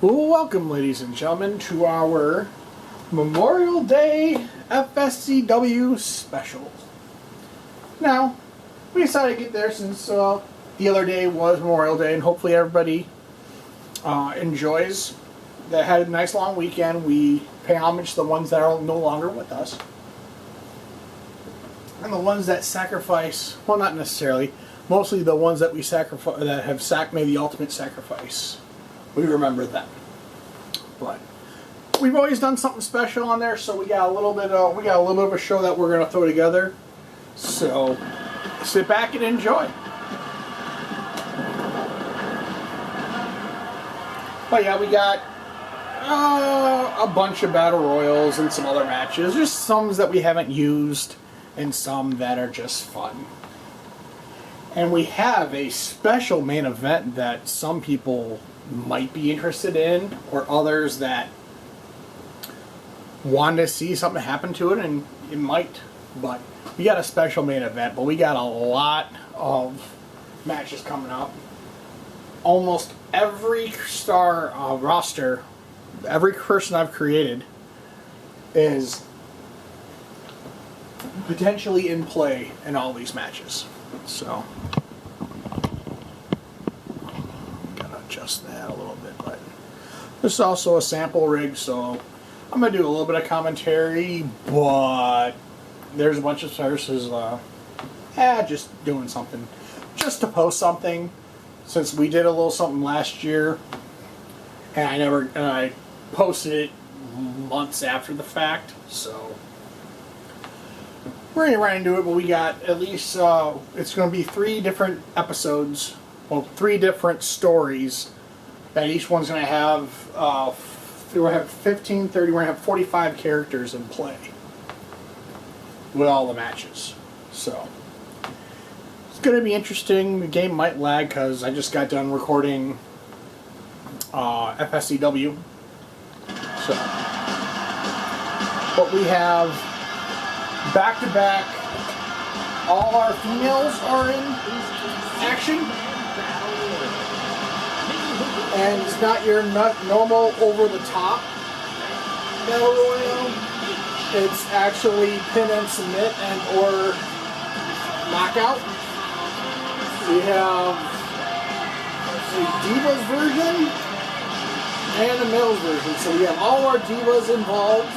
Welcome, ladies and gentlemen, to our Memorial Day FSCW special. Now, we decided to get there since the other day was Memorial Day, and hopefully everybody enjoys. That had a nice long weekend. We pay homage to the ones that are no longer with us, and the ones that sacrifice. Well, not necessarily. Mostly the ones that we sacrifice, that have made the ultimate sacrifice. We remember them. But we've always done something special on there, so we got a little bit of a show that we're gonna throw together. So sit back and enjoy. But yeah, we got a bunch of battle royals and some other matches. There's some that we haven't used and some that are just fun. And we have a special main event that some people might be interested in, or others that want to see something happen to it, and it might. But we got a special main event, but we got a lot of matches coming up. Almost every star roster, every person I've created is potentially in play in all these matches. So, gotta adjust that a little bit, but this is also a sample rig, so I'm gonna do a little bit of commentary, but there's a bunch of sources, just doing something, just to post something, since we did a little something last year, and I posted it months after the fact, so we're going to run into it, but we got at least, it's going to be 3 different episodes, well, 3 different stories, that each one's going to have, we're going to have 15, 30, we're going to have 45 characters in play with all the matches. So, it's going to be interesting. The game might lag because I just got done recording FSCW. So, but we have back-to-back, all our females are in action, and it's not your normal over-the-top battle royale. It's actually pin and submit and or knockout. We have a Divas version and a males version, so we have all our Divas involved.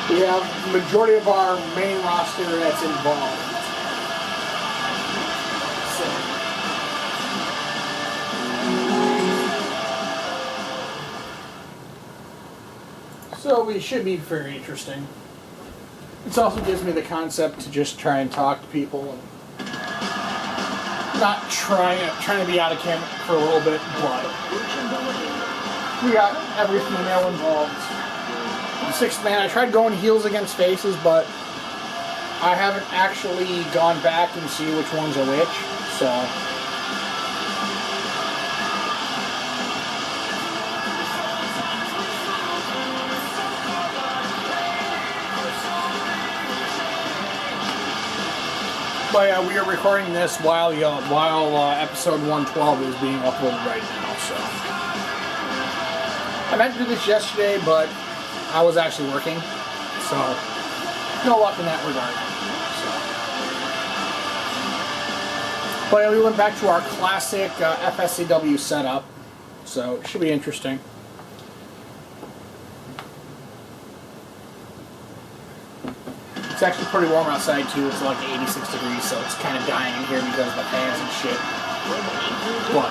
We have the majority of our main roster that's involved. So we should be very interesting. This also gives me the concept to just try and talk to people and not trying to be out of camp for a little bit, but we got every female involved. 6th man, I tried going heels against faces, but I haven't actually gone back and see which ones are which, so. But yeah, we are recording this while episode 112 is being uploaded right now, so. I meant to do this yesterday, but I was actually working, so no luck in that regard. So. But yeah, we went back to our classic FSCW setup, so it should be interesting. It's actually pretty warm outside too. It's like 86 degrees, so it's kind of dying in here because of the fans and shit. But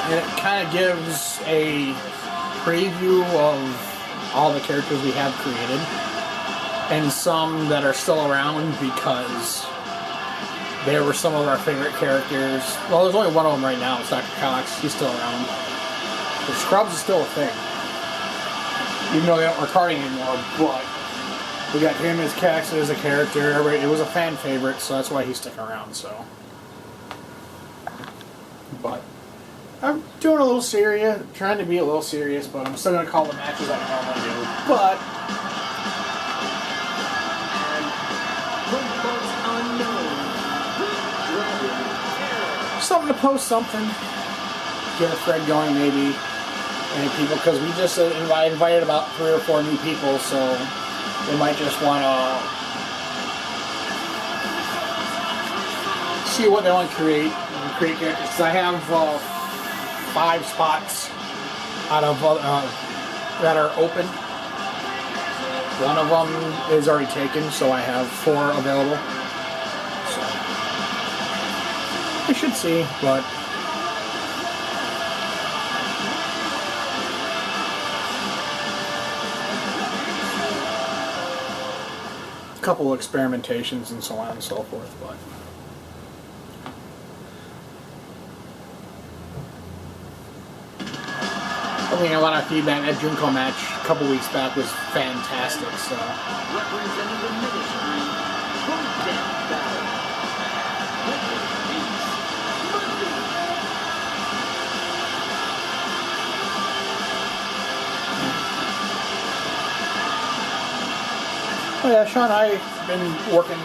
and it kind of gives a preview of all the characters we have created, and some that are still around because they were some of our favorite characters. Well, there's only one of them right now. It's Dr. Cox. He's still around. But Scrubs is still a thing, even though they don't record anymore. But We got him as Cax as a character. It was a fan favorite, so that's why he's sticking around. So, but I'm doing a little serious, trying to be a little serious, but I'm still gonna call the matches like I normally do. But something to post something, get a thread going maybe, and people, because we just invited about 3 or 4 new people, so they might just want to see what they want to create characters. Because I have 5 spots out of that are open. One of them is already taken, so I have 4 available. So I should see, but a couple of experimentations and so on and so forth, but I mean, a lot of feedback. That Junko match a couple weeks back was fantastic, so. Representing the ministry, Hogan Battle. Oh yeah, Sean and I have been working,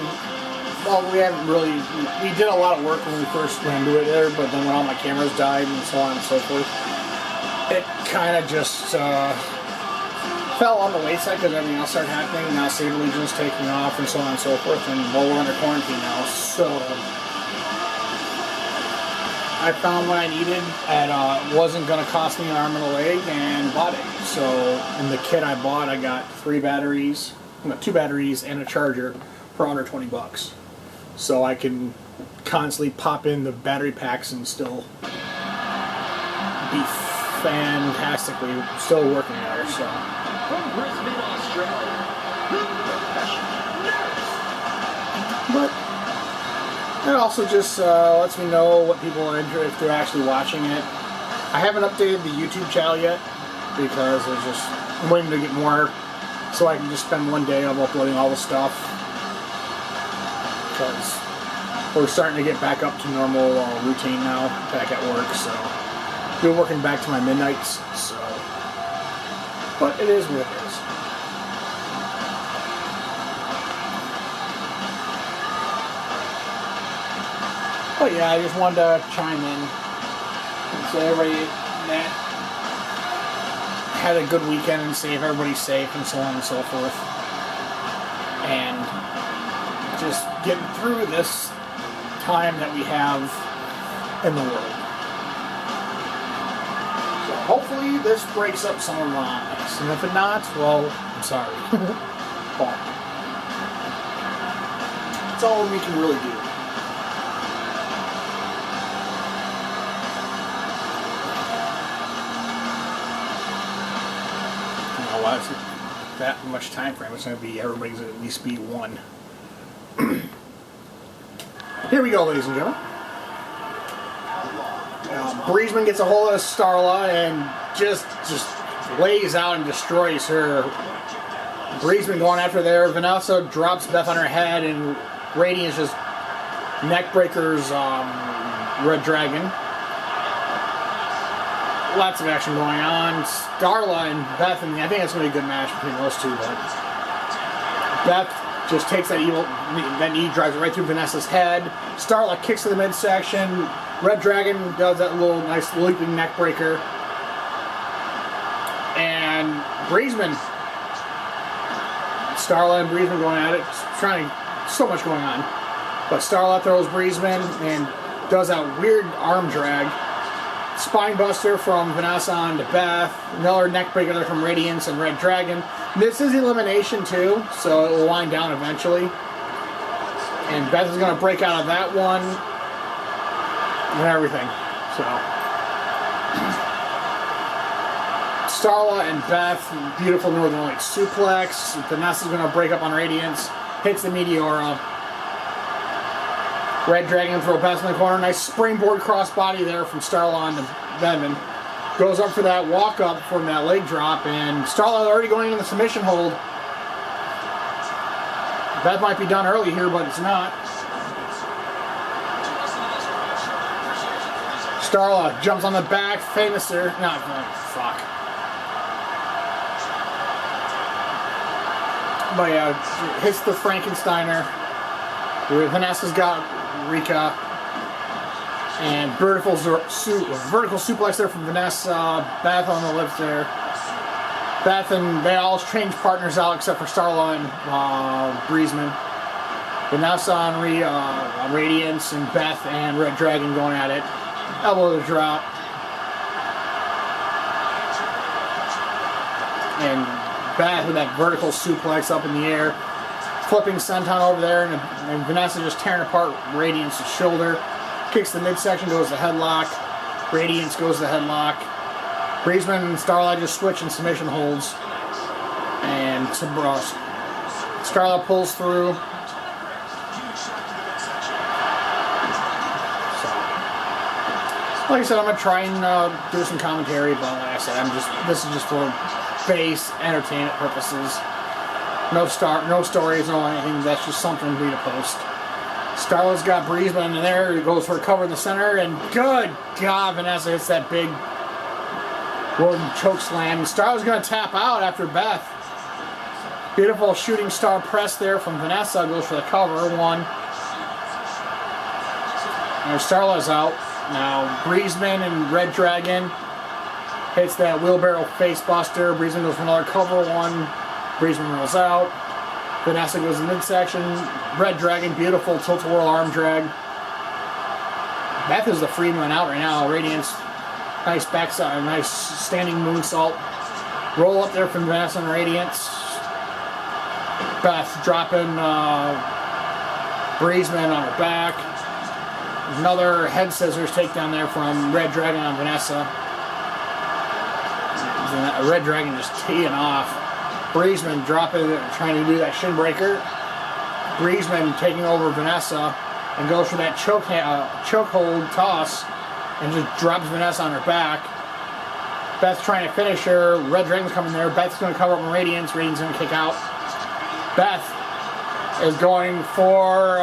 well, we haven't really, we did a lot of work when we first went into it there, but then when all my cameras died and so on and so forth, it kind of just fell on the wayside because everything else started happening. Now Saber Legion's taking off and so on and so forth, and well, we're under quarantine now, so I found what I needed and wasn't going to cost me an arm and a leg, and bought it. So in the kit I bought, I got 2 batteries and a charger for under $20. So I can constantly pop in the battery packs and still be fantastically still working there. So From Brisbane, Australia, the Professional Nurse. but it also just lets me know what people are interested if they're actually watching it. I haven't updated the YouTube channel yet because I'm waiting to get more, so I can just spend one day of uploading all the stuff, because we're starting to get back up to normal routine now, back at work, so been working back to my midnights, so, but it is what it is. But yeah, I just wanted to chime in and say everybody that had a good weekend and see if everybody's safe and so on and so forth. And just getting through this time that we have in the world. So hopefully this breaks up some of our eyes. And if it not, well, I'm sorry. But it's all we can really do. That much time frame, it's going to be everybody's at least be 1. Here we go, ladies and gentlemen. Breezeman gets a hold of Starla and just lays out and destroys her. Breezeman going after there. Vanessa drops Beth on her head, and Radiance just neck breakers Red Dragon. Lots of action going on. Starla and Beth, and I think it's going to be a good match between those two. But Beth just takes that knee, drives it right through Vanessa's head. Starla kicks to the midsection. Red Dragon does that little nice leaping neck breaker. And Breezeman, Starla and Breezeman going at it, so much going on. But Starla throws Breezeman and does that weird arm drag. Spine buster from Vanessa on to Beth. Another neck breaker there from Radiance and Red Dragon. This is elimination too, so it will wind down eventually. And Beth is going to break out of that one and everything. So Starla and Beth, beautiful Northern Light suplex. Vanessa's going to break up on Radiance. Hits the Meteora. Red Dragon throw Beth in the corner. Nice springboard crossbody there from Starla on to Benman. Goes up for that walk up from that leg drop, and Starla already going into the submission hold. That might be done early here, but it's not. Starla jumps on the back, Famouser. No, fuck. But yeah, hits the Frankensteiner. Vanessa's got Rika. And vertical suplex there from Vanessa. Beth on the lift there. Beth and they all change partners out except for Starla and Breezeman. Vanessa on Radiance and Beth and Red Dragon going at it. Elbow to drop. And Beth with that vertical suplex up in the air. Flipping senton over there, and Vanessa just tearing apart Radiance's shoulder. Kicks the midsection, goes to headlock. Radiance goes to headlock. Breezeman and Starlight just switch and submission holds. And Starlight pulls through. Like I said, I'm gonna try and do some commentary, but like I said, this is just for base entertainment purposes. No stories, no anything. That's just something for me to post. Starla's got Breezeman in there. He goes for a cover in the center, and good God, Vanessa hits that big golden choke slam. Starla's gonna tap out after Beth. Beautiful shooting star press there from Vanessa. Goes for the cover. One. And Starla's out. Now Breezeman and Red Dragon hits that wheelbarrow face buster. Breezeman goes for another cover. One. Breezeman rolls out. Vanessa goes in midsection. Red Dragon, beautiful tilt-a-whirl arm drag. Beth is the free one out right now. Radiance, nice backside, nice standing moonsault. Roll up there from Vanessa and Radiance. Beth dropping Breezeman on her back. Another head scissors takedown there from Red Dragon on Vanessa. Red Dragon just teeing off. Breezeman dropping, trying to do that shin breaker. Breezeman taking over Vanessa and goes for that chokehold toss and just drops Vanessa on her back. Beth's trying to finish her. Red Dragon's coming there. Beth's going to cover up on Radiance. Radiance going to kick out. Beth is going for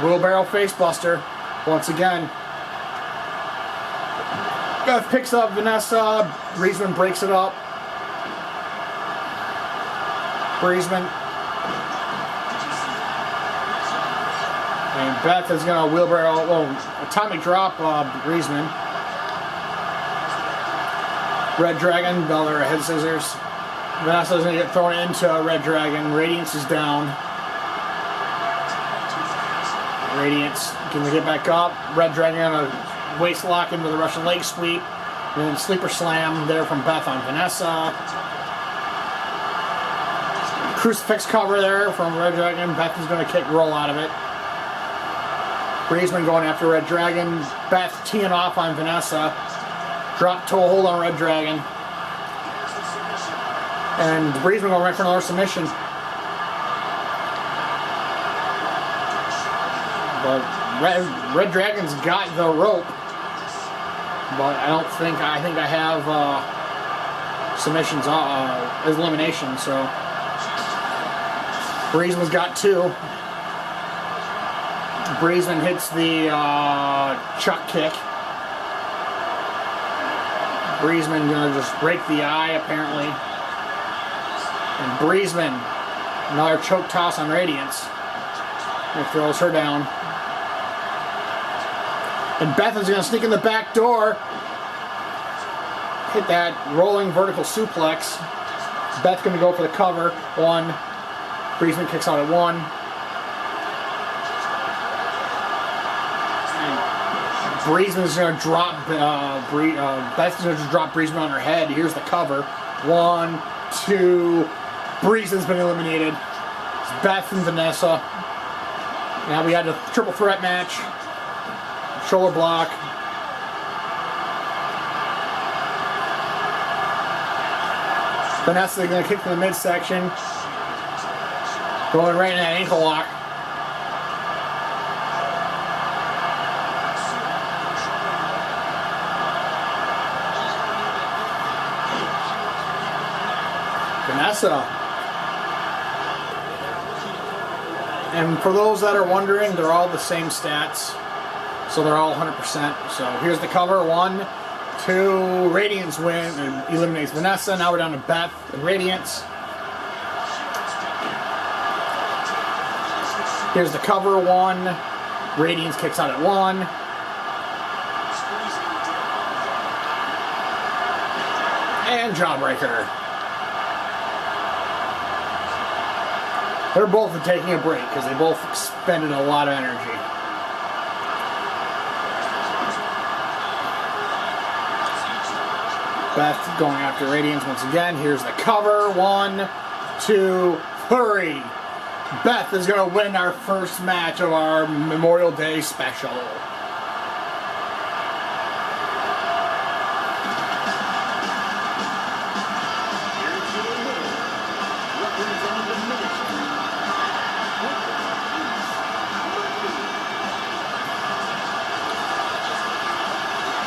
wheelbarrow facebuster once again. Beth picks up Vanessa. Breezeman breaks it up. Breezeman. And Beth is going to wheelbarrow, atomic drop Breezeman. Red Dragon, another head scissors. Vanessa's going to get thrown into Red Dragon. Radiance is down. Radiance going to get back up. Red Dragon going to waist lock into the Russian leg sweep. And then sleeper slam there from Beth on Vanessa. Crucifix cover there from Red Dragon. Beth is going to roll out of it. Breezeman going after Red Dragon. Beth teeing off on Vanessa. Drop toe hold on Red Dragon. And Breezeman going right for another submission. But Red Dragon's got the rope. But I think I have submissions, elimination, so. Breezeman's got two. Breezeman hits the chuck kick. Breezeman gonna just break the eye apparently. And Breezeman, another choke toss on Radiance. It throws her down. And Beth is gonna sneak in the back door. Hit that rolling vertical suplex. Beth gonna go for the cover. One. Breezeman kicks out at one. Breezeman's going to drop, Beth's going to just drop Breezeman on her head. Here's the cover. 1, 2. Breezeman's been eliminated. It's Beth and Vanessa. Now we had a triple threat match. Shoulder block. Vanessa going to kick from the midsection. Going right in that ankle lock. Vanessa And for those that are wondering, they're all the same stats. So they're all 100%. So here's the cover. 1, 2, Radiance win and eliminates Vanessa. Now we're down to Beth and Radiance. Here's the cover. 1, Radiance kicks out at 1. And Jawbreaker. They're both taking a break because they both expended a lot of energy. Beth going after Radiance once again. Here's the cover. 1, 2, 3. Beth is going to win our first match of our Memorial Day special.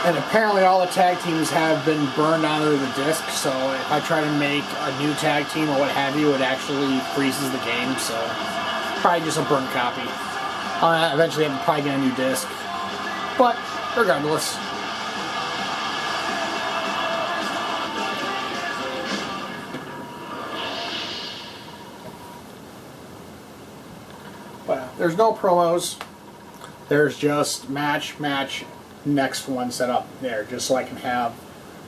And apparently all the tag teams have been burned onto the disc, so if I try to make a new tag team or what have you, it actually freezes the game, so probably just a burnt copy. Eventually I'm probably get a new disc. But regardless. But there's no promos. There's just match, next one set up there, just so I can have,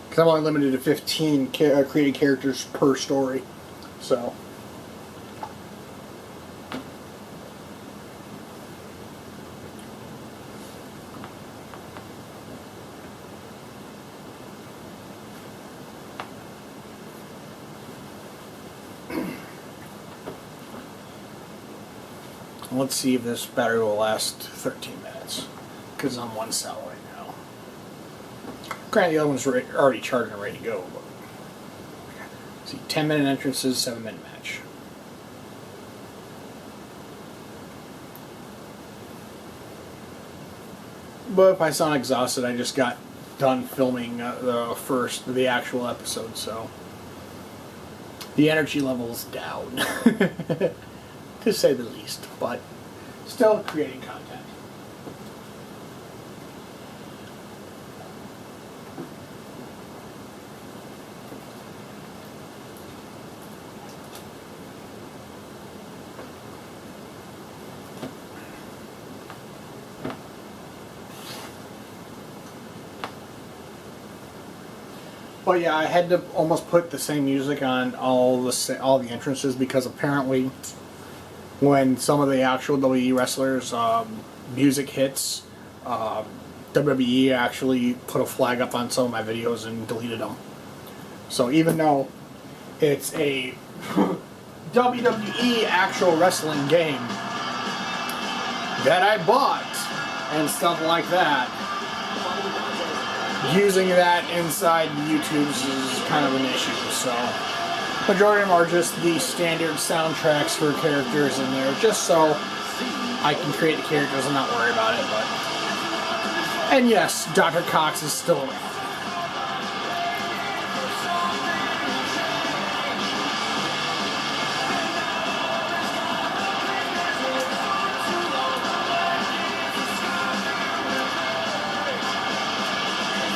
because I'm only limited to 15 created characters per story, so. Let's see if this battery will last 13 minutes, because I'm 1 cell right now. Granted, the other one's already charged and ready to go. But see, 10-minute entrances, 7-minute match. But if I sound exhausted, I just got done filming the actual episode, so the energy level's down, to say the least. But still creating content. But yeah, I had to almost put the same music on all the entrances, because apparently when some of the actual WWE wrestlers' music hits, WWE actually put a flag up on some of my videos and deleted them. So even though it's a WWE actual wrestling game that I bought and stuff like that, using that inside YouTube's is kind of an issue. So majority of them are just the standard soundtracks for characters in there, just so I can create the characters and not worry about it. But and yes, Dr. Cox is still around.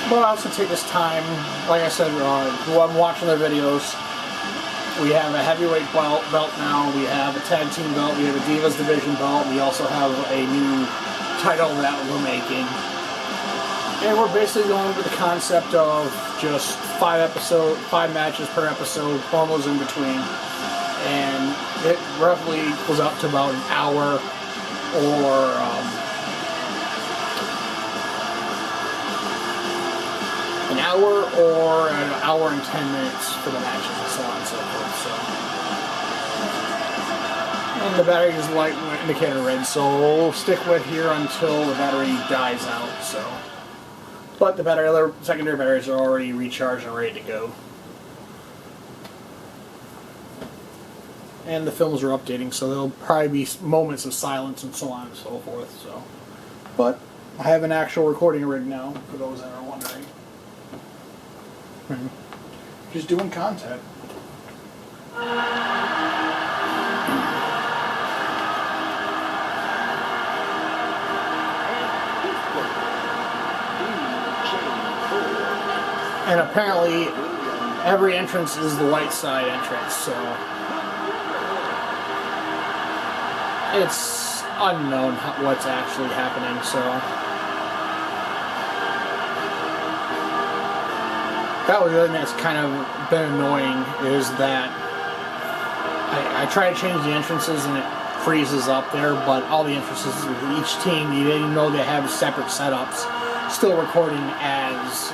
But I also take this time, like I said, while I'm watching their videos, we have a heavyweight belt now, we have a tag team belt, we have a Divas Division belt, we also have a new title that we're making. And we're basically going with the concept of just 5 matches per episode, promos in between. And it roughly goes up to about an hour or an hour and 10 minutes for the matches and so on and so forth. So, and the battery is light indicator red, so we'll stick with here until the battery dies out. So, but the other secondary batteries are already recharged and ready to go. And the films are updating, so there'll probably be moments of silence and so on and so forth. So, but I have an actual recording rig now, for those that are wondering. Just doing content. And apparently, every entrance is the white side entrance, so it's unknown what's actually happening, so that was the other thing that's kind of been annoying, is that I try to change the entrances and it freezes up there, but all the entrances with each team, you didn't know they have separate setups, still recording as